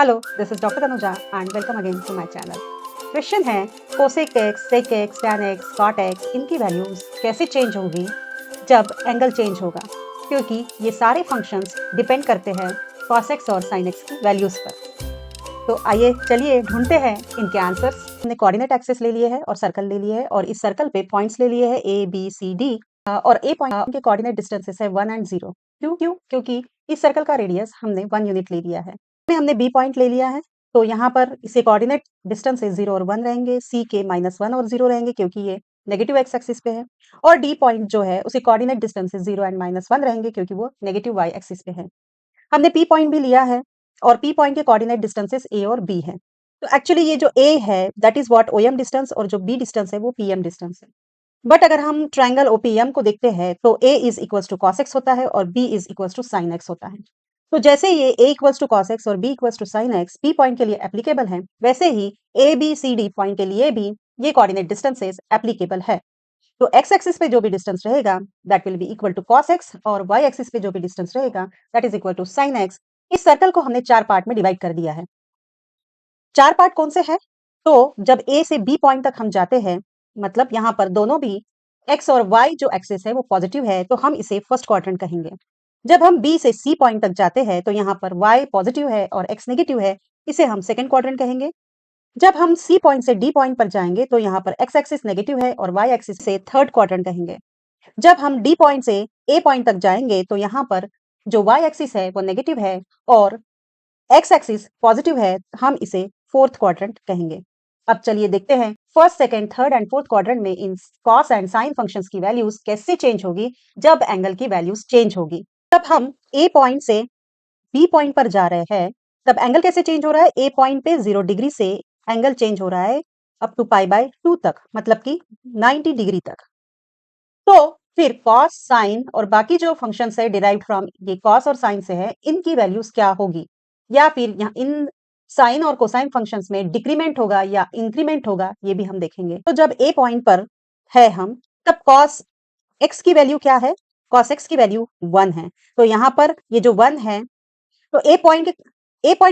Hello, this is Dr. Tanuja and welcome again to my channel. Question है cosec x, sec x, tan x, cot x इनकी values कैसे change होंगी जब angle change होगा, क्योंकि ये सारे फंक्शंस डिपेंड करते हैं कॉस एक्स और साइन एक्स की वैल्यूज पर। तो आइए चलिए ढूंढते हैं इनके आंसर्स। हमने कोऑर्डिनेट एक्सिस ले लिए है और सर्कल ले लिए है और इस सर्कल पे पॉइंट्स ले लिए हैं ए बी सी डी और ए पॉइंट के कोऑर्डिनेट डिस्टेंसेस है 1 एंड 0। क्यों? क्योंकि इस सर्कल का रेडियस हमने 1 यूनिट ले लिया है। हमने बी पॉइंट ले लिया है, तो यहाँ पर इसे कोऑर्डिनेट डिस्टेंस 0 और 1 रहेंगे, सी के -1 और 0 रहेंगे क्योंकि ये नेगेटिव एक्स एक्सिस पे है, और डी पॉइंट जो है उसे कोऑर्डिनेट डिस्टेंस 0 एंड -1 रहेंगे क्योंकि वो नेगेटिव वाई एक्सिस पे है। हमने पी पॉइंट भी लिया है और पी पॉइंट के कोऑर्डिनेट डिस्टेंसेस ए और बी है। तो एक्चुअली ये जो ए है that is what OM distance और जो बी डिस्टेंस है वो पीएम डिस्टेंस है। बट अगर हम ट्रायंगल ओपीएम को देखते हैं तो a is equals to cos x होता है और b is equals to sine x होता है। तो जैसे ये a equals to cos x और b equals to sine x p point के लिए एप्लीकेबल है, वैसे ही a b c d point के लिए भी ये कोऑर्डिनेट डिस्टेंसेस एप्लीकेबल है। तो x एक्सिस पे जो भी डिस्टेंस रहेगा that will be equal to cos x और y एक्सिस पे जो भी डिस्टेंस रहेगा that is equal to sin x। इस सर्कल को हमने 4 पार्ट में डिवाइड कर दिया है। 4 पार्ट कौन से हैं? तो जब a से b पॉइंट तक हम जाते हैं, मतलब यहाँ पर दोनों भी x और y जो एक्सिस है वो पॉजिटिव है, तो हम इसे फर्स्ट क्वाड्रेंट कहेंगे। जब हम b से c पॉइंट तक जाते हैं तो यहाँ पर y पॉजिटिव है और x नेगेटिव है, इसे हम सेकंड क्वाड्रेंट कहेंगे। जब हम C पॉइंट से D पॉइंट पर जाएंगे तो यहाँ पर x एक्सिस नेगेटिव है और y एक्सिस से थर्ड क्वाड्रेंट कहेंगे। जब हम D पॉइंट से A पॉइंट तक जाएंगे तो यहाँ पर जो y एक्सिस है वो नेगेटिव है और x एक्सिस पॉजिटिव है, हम इसे फोर्थ क्वाड्रेंट कहेंगे। अब चलिए देखते हैं first, second, third and fourth quadrant में इन कॉस एंड साइन फंक्शंस की वैल्यूज कैसे चेंज होगी जब एंगल की वैल्यूज चेंज होगी। जब हम A पॉइंट से B पॉइंट पर जा रहे हैं तब एंगल कैसे चेंज हो रहा है? A पॉइंट पे 0 डिग्री से एंगल चेंज हो रहा है अप टू π/2 तक, मतलब कि 90 डिग्री तक। तो फिर कॉस, साइन और बाकी जो फंक्शंस है डिराइव्ड फ्रॉम ये कॉस और साइन से है, इनकी वैल्यूज क्या होगी, या फिर यहाँ इन साइन और कोसाइन फंक्शंस में डिक्रीमेंट होगा या इंक्रीमेंट होगा, ये भी हम देखेंगे। तो जब ए पॉइंट पर है हम, तब कॉस एक्स की वैल्यू क्या है? कॉस एक्स की वैल्यू 1 है। तो यहाँ पर ये जो 1 है, तो ए पॉइंट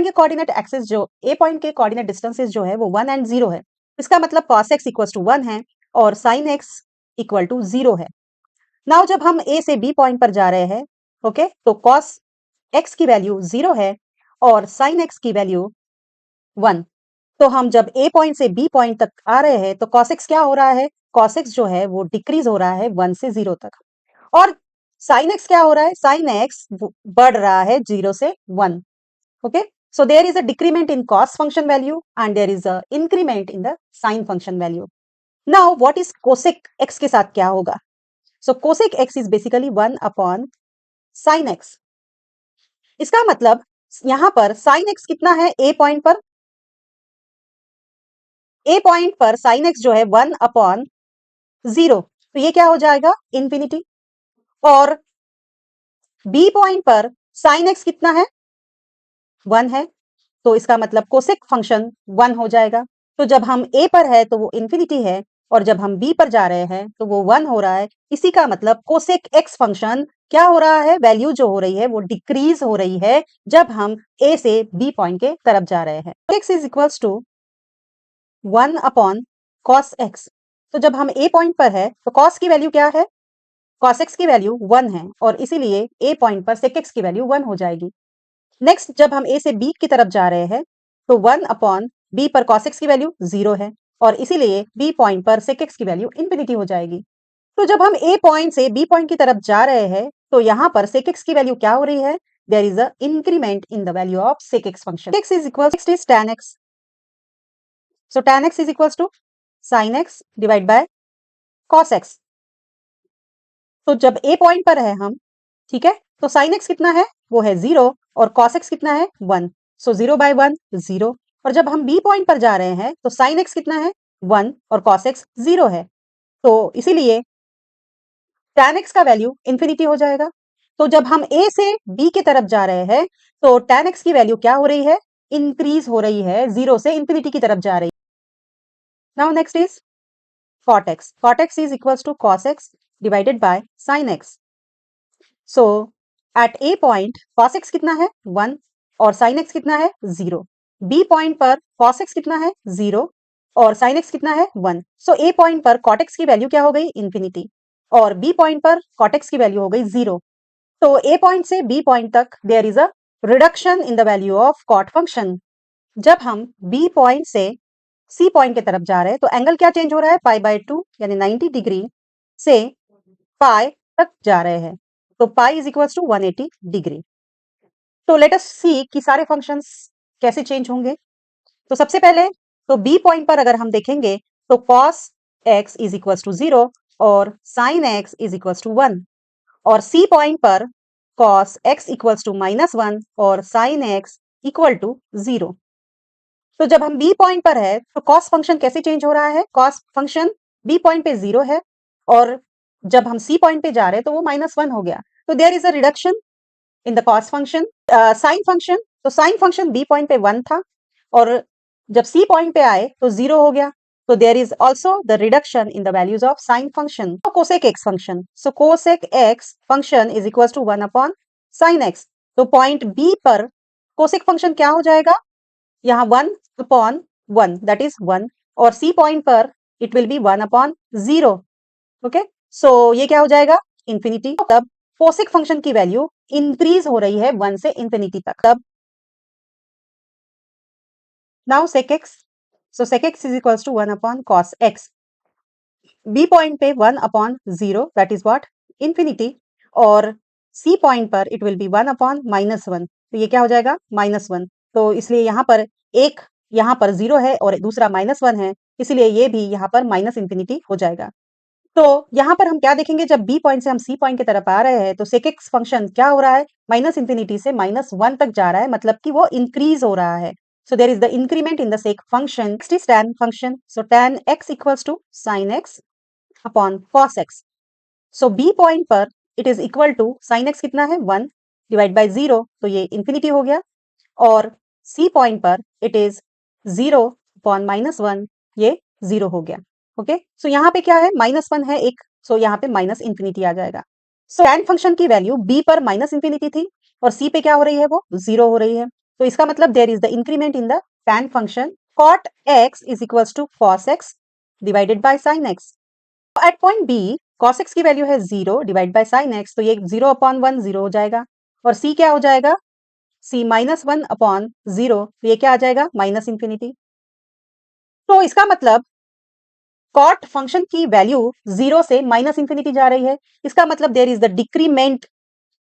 के कोऑर्डिनेट एक्सिस जो ए पॉइंट के कोऑर्डिनेट डिस्टेंसेस जो है वो 1 एंड 0 है। इसका मतलब cos x इक्वल्स टू 1 है और sin x इक्वल टू 0 है। नाउ जब हम ए से बी पॉइंट पर जा रहे हैं, ओके, तो cos x की वैल्यू 0 है और sin x की वैल्यू 1। तो हम जब ए पॉइंट से बी पॉइंट तक आ रहे हैं तो cos x क्या हो रहा है? cos x जो है वो डिक्रीज हो रहा है 1 से 0 तक, और sin x क्या हो रहा है? sin x बढ़ रहा है 0 से 1। Okay, so there is a decrement in cos function value and there is a increment in the sin function value. Now what is cosec x के साथ क्या होगा? So cosec x is basically 1 upon sin x. इसका मतलब यहाँ पर sin x कितना है? a पॉइंट पर sin x जो है 1 upon 0, तो ये क्या हो जाएगा? इंफिनिटी। और b पॉइंट पर sin x कितना है? 1 है, तो इसका मतलब कोसेक फंक्शन 1 हो जाएगा। तो जब हम a पर है तो वो इंफिनिटी है और जब हम b पर जा रहे हैं तो वो 1 हो रहा है। इसी का मतलब कोसेक x फंक्शन क्या हो रहा है? वैल्यू जो हो रही है वो डिक्रीज हो रही है जब हम a से b पॉइंट के तरफ जा रहे हैं। x is equals to 1 upon cos x। तो जब हम a पॉइंट पर है तो cos की वैल्यू क्या है? cos x की वैल्यू 1 है और इसीलिए a पॉइंट पर sec x की वैल्यू 1 हो जाएगी। नेक्स्ट, जब हम ए से बी की तरफ जा रहे हैं तो 1 अपॉन बी पर cos x की वैल्यू 0 है और इसीलिए बी पॉइंट पर sec x की वैल्यू इंफिनिटी हो जाएगी। तो जब हम ए पॉइंट से बी पॉइंट की तरफ जा रहे हैं तो यहाँ पर sec x की वैल्यू क्या हो रही है? There is a increment in the value of sec x function. x is equal to tan x, so tan x is equal to sin x divide by cos x। तो जब ए point पर है हम, ठीक है, तो sin x कितना है? वो है 0 और cos x कितना है? 1। सो 0 बाय 1 0। और जब हम b पॉइंट पर जा रहे हैं तो sin x कितना है? 1 और cos x 0 है, तो इसीलिए tan x का वैल्यू इंफिनिटी हो जाएगा। तो जब हम a से b की तरफ जा रहे हैं तो tan x की वैल्यू क्या हो रही है? इंक्रीज हो रही है, 0 से इंफिनिटी की तरफ जा रही है। Now next is cot x। cot x is equals to cos x divided by sin x। So at A point cos x कितना है? 1 और sin x कितना है? 0। बी पॉइंट पर cos x कितना है 0 और sin x कितना है 1। सो ए पॉइंट पर cot x की वैल्यू क्या हो गई इंफिनिटी और बी पॉइंट पर cot x की वैल्यू हो गई 0। तो ए पॉइंट से बी पॉइंट तक there is a reduction in the value of cot function. जब हम बी पॉइंट से सी पॉइंट की तरफ जा रहे हैं तो एंगल क्या चेंज हो रहा है π/2 यानी 90 डिग्री से पाई तक जा रहे हैं। तो pi is equal to 180 degree. तो लेट अस सी कि सारे फंक्शंस कैसे चेंज होंगे। तो सबसे पहले तो बी पॉइंट पर अगर हम देखेंगे तो cos x is equal to 0 और sin x is equal to 1 और सी पॉइंट पर cos x इक्वल टू -1 और sin x इक्वल टू 0। तो जब हम बी पॉइंट पर है तो cos फंक्शन कैसे चेंज हो रहा है। cos फंक्शन बी पॉइंट पे 0 है और जब हम सी पॉइंट पे जा रहे हैं तो वो -1 हो गया। तो there is a reduction in the cos function. Sine function तो साइन फंक्शन बी पॉइंट पे 1 था और जब सी पॉइंट पे आए तो 0 हो गया। तो there is also the reduction in the values of sine function. Cosec x function so cosec x function is equal to 1 upon sine x. तो पॉइंट बी पर कोसेक फंक्शन क्या हो जाएगा यहाँ 1 अपॉन 1 दैट इज 1 और C point पर it will B 1 upon 0। Okay so ये क्या हो जाएगा इंफिनिटी। तब कोसेक फंक्शन की वैल्यू इंक्रीज हो रही है 1 से इंफिनिटी तक। तब now sec x so sec x is equals to 1 upon cos x। b point पे 1 upon 0 that is what infinity और c पॉइंट पर इट विल बी 1 अपॉन -1। तो ये क्या हो जाएगा -1। तो इसलिए यहाँ पर एक यहाँ पर 0 है और दूसरा -1 है इसलिए ये भी यहाँ पर माइनस इंफिनिटी हो जाएगा। तो यहाँ पर हम क्या देखेंगे जब बी पॉइंट से हम सी पॉइंट की तरफ आ रहे हैं तो sec x फंक्शन क्या हो रहा है माइनस इंफिनिटी से -1 तक जा रहा है मतलब कि वो इंक्रीज हो रहा है। So there is the increment in the sec function. Next is tan function. So tan x equals to sin x upon cos x. So b point पर it is equal to sin x कितना है 1 divide by 0 तो ये infinity हो गया और c point पर it is 0 upon -1 ये 0 हो गया। ओके सो यहाँ पे क्या है -1 है एक सो यहाँ पे माइनस इंफिनिटी आ जाएगा। सो tan फंक्शन की वैल्यू b पर माइनस इंफिनिटी थी और c पे क्या हो रही है वो 0 हो रही है। तो इसका मतलब there is the increment in the tan function cot x is equals to cos x divided by sin x। At point b cos x की वैल्यू है 0 डिवाइड बाय sin x तो ये 0 अपॉन 1 0 हो जाएगा और c क्या हो जाएगा c -1 अपॉन 0 तो ये क्या आ जाएगा माइनस इंफिनिटी। तो इसका मतलब cot फंक्शन की वैल्यू 0 से माइनस इंफिनिटी जा रही है। इसका मतलब there is the decrement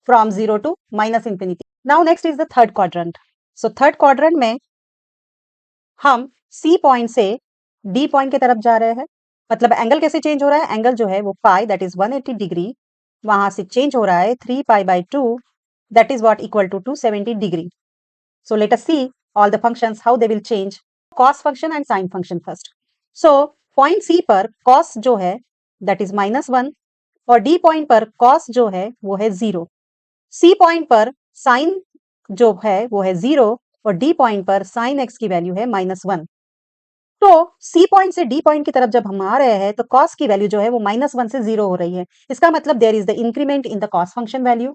from 0 to minus infinity. Now next is the third quadrant. So third quadrant में हम सी पॉइंट से डी पॉइंट की तरफ जा रहे हैं। मतलब एंगल कैसे चेंज हो रहा है एंगल जो है वो पाई दैट इज 180 डिग्री वहां से चेंज हो रहा है 3π/2 that is what equal to 270 degree. So let us see all the functions how they will change. cos function and sin function first. So point C पर cos जो है that is -1 और D point पर cos जो है वो है 0। सी point पर sin जो है वो है 0 और डी पॉइंट पर sin x की वैल्यू है -1। तो सी पॉइंट से डी पॉइंट की तरफ जब हम आ रहे हैं तो cos की वैल्यू जो है वो -1 से 0 हो रही है। इसका मतलब there is the increment in the cos function value.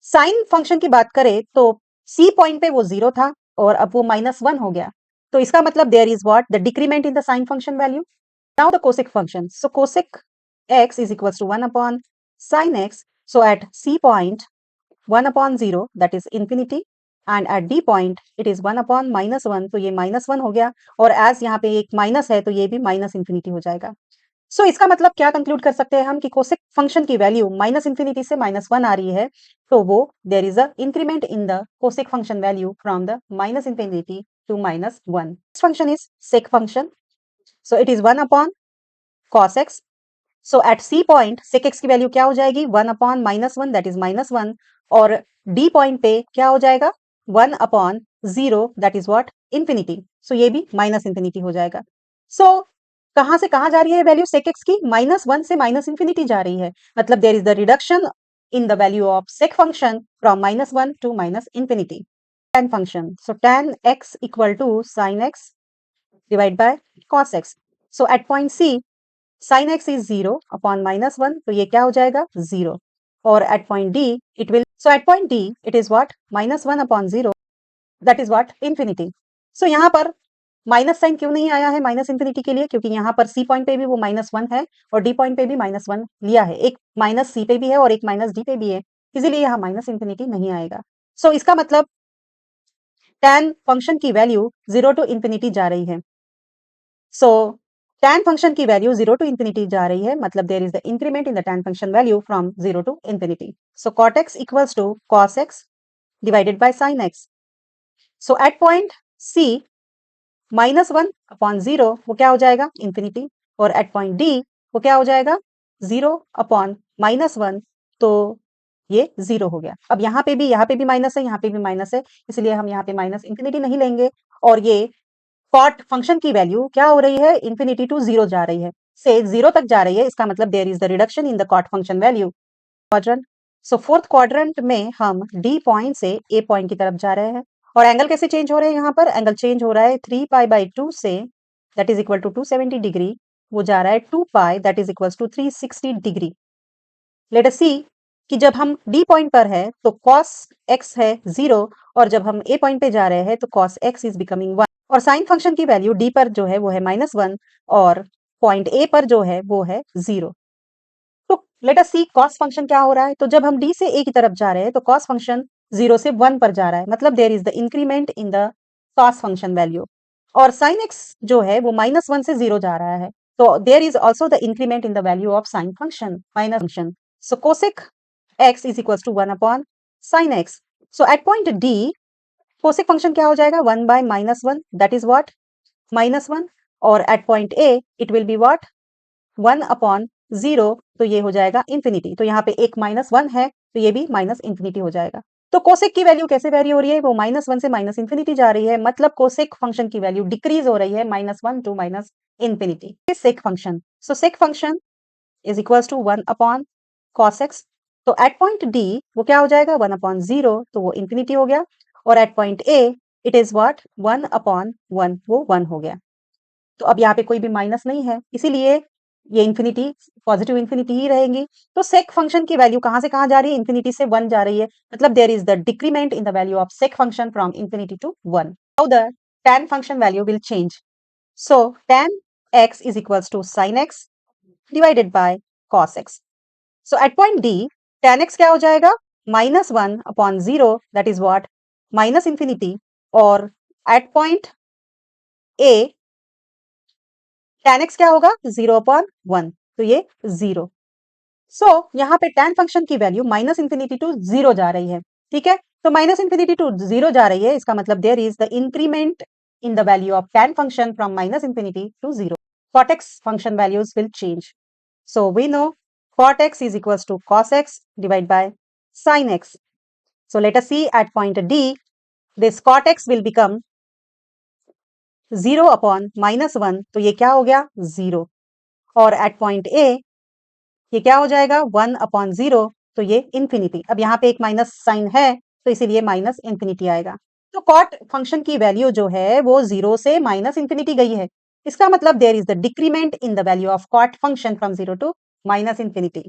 Sine function की बात करें तो सी पॉइंट पे वो 0 था और अब वो -1 हो गया। तो इसका मतलब there is what the decrement in the sine function value. Now the cosec function so cosec x is equals to 1 upon sin x। So at c point 1 upon 0 that is infinity and at d point it is 1 upon -1 तो ये -1 हो गया और as यहाँ पे एक minus है तो ये भी माइनस इंफिनिटी हो जाएगा। सो इसका मतलब क्या कंक्लूड कर सकते हैं हम कि कोसेक फंक्शन की वैल्यू माइनस इंफिनिटी से -1 आ रही है तो वो there is a increment in the cosec function value from the minus infinity to -1। Function is sec function so it is 1 upon cos x। So at C point sec x की value क्या हो जाएगी 1 upon -1 that is -1 और D point पे क्या हो जाएगा 1 upon 0 that is what infinity. So ये भी माइनस इंफिनिटी हो जाएगा। सो कहां से कहां जा रही है वैल्यू sec x की -1 से माइनस इंफिनिटी जा रही है मतलब there is the reduction in the value of sec function from -1 to minus infinity. tan function so tan x equal to sin x divide by cos x। So at point c sin x is 0 upon -1 तो ये क्या हो जाएगा 0 और at point d it will so at point d it is what -1 upon 0 that is what infinity. So यहाँ पर minus sign क्यों नहीं आया है माइनस इन्फिनिटी के लिए, क्योंकि यहाँ पर सी पॉइंट पे भी वो -1 है और डी पॉइंट पे भी -1 लिया है, एक माइनस सी पे भी है और एक माइनस डी पे भी है, इसीलिए यहाँ माइनस इन्फिनिटी नहीं आएगा। सो इसका मतलब tan फंक्शन की वैल्यू 0 टू इन्फिनिटी जा रही है। सो tan फंक्शन की वैल्यू 0 टू इन्फिनिटी जा रही है, मतलब there is the increment in the tan function value from 0 to infinity. So cot x equals to cos x divided by sin x। So at point c -1 upon 0 वो क्या हो जाएगा infinity, और at point d वो क्या हो जाएगा 0 upon -1, तो ये 0 हो गया। अब यहाँ पे भी माइनस है, यहाँ पे भी माइनस है, इसलिए हम यहाँ पे माइनस इन्फिनिटी नहीं लेंगे, और ये कॉट फंक्शन की वैल्यू क्या हो रही है इन्फिनिटी टू 0 जा रही है, से 0 तक जा रही है, इसका मतलब there is the reduction in the cot function value quadrant. So fourth quadrant में हम डी पॉइंट से ए पॉइंट की तरफ जा रहे हैं, और एंगल कैसे चेंज हो रहे हैं, यहाँ पर एंगल चेंज हो रहा है 3π/2 से, that is equal to 270 degree, वो जा रहा है 2π, that is equal to 360 degree. Let us see कि जब हम डी पॉइंट पर है तो cos x है 0, और जब हम ए पॉइंट पे जा रहे हैं तो cos x इज बिकमिंग 1, और साइन फंक्शन की वैल्यू डी पर जो है वो है -1, और पॉइंट ए पर जो है वो है 0। तो लेट अस सी cos फंक्शन क्या हो रहा है, तो जब हम d से a की तरफ जा रहे हैं तो cos फंक्शन 0 से 1 पर जा रहा है, मतलब there is the increment in the cos function value, और sin x जो है वो -1 से 0 जा रहा है, तो there is also the increment in the value of sin function minus function. So cosec x is equal to 1 upon sin x। So at point d cosec function क्या हो जाएगा 1/-1, दैट इज व्हाट -1, और at point a it will be what 1 upon 0, तो ये हो जाएगा infinity, तो यहाँ पे एक -1 है, तो ये भी माइनस इन्फिनिटी हो जाएगा। तो कोसेक की वैल्यू कैसे वेरी हो रही है, वो -1 से माइनस इन्फिनिटी जा रही है, मतलब कोसेक फंक्शन की वैल्यू डिक्रीज हो रही है -1 to minus infinity. Sec function, so sec function is equal to 1 upon cos x। तो एट पॉइंट d वो क्या हो जाएगा 1 अपॉन 0, तो वो इन्फिनिटी हो गया, और at point a it is what 1 upon 1, वो 1 हो गया। तो अब यहाँ पे कोई भी माइनस नहीं है, इसीलिए ये इन्फिनिटी पॉजिटिव इन्फिनिटी ही रहेंगी। तो सेक फंक्शन की वैल्यू कहाँ से कहाँ जा रही है, इन्फिनिटी से 1 जा रही है, मतलब there is the decrement in the value of sec function from infinity to 1। How the tan function value will change, so tan x is equals to sin x divided by cos x। So at point d tan x क्या हो जाएगा -1 upon 0, that is what minus infinity, और at point a tan x क्या होगा 0 upon 1, तो ये 0। सो यहाँ पे tan फंक्शन की वैल्यू माइनस इन्फिनिटी टू 0 जा रही है, ठीक है, तो माइनस इन्फिनिटी टू 0 जा रही है, इसका मतलब there is the increment in the value of tan function from minus infinity to 0। cot x function values will change. So we know cot x is equals to cos x divided by sin x. So let us see at point D, this cot x will become 0 upon -1, तो ये क्या हो गया 0, और at point A ये क्या हो जाएगा 1 अपॉन 0, तो ये इन्फिनिटी। अब यहाँ पे एक माइनस साइन है, तो इसीलिए माइनस इन्फिनिटी आएगा। तो कॉट फंक्शन की वैल्यू जो है वो 0 से माइनस इन्फिनिटी गई है, इसका मतलब there is the decrement in the value of cot function from 0 to minus infinity.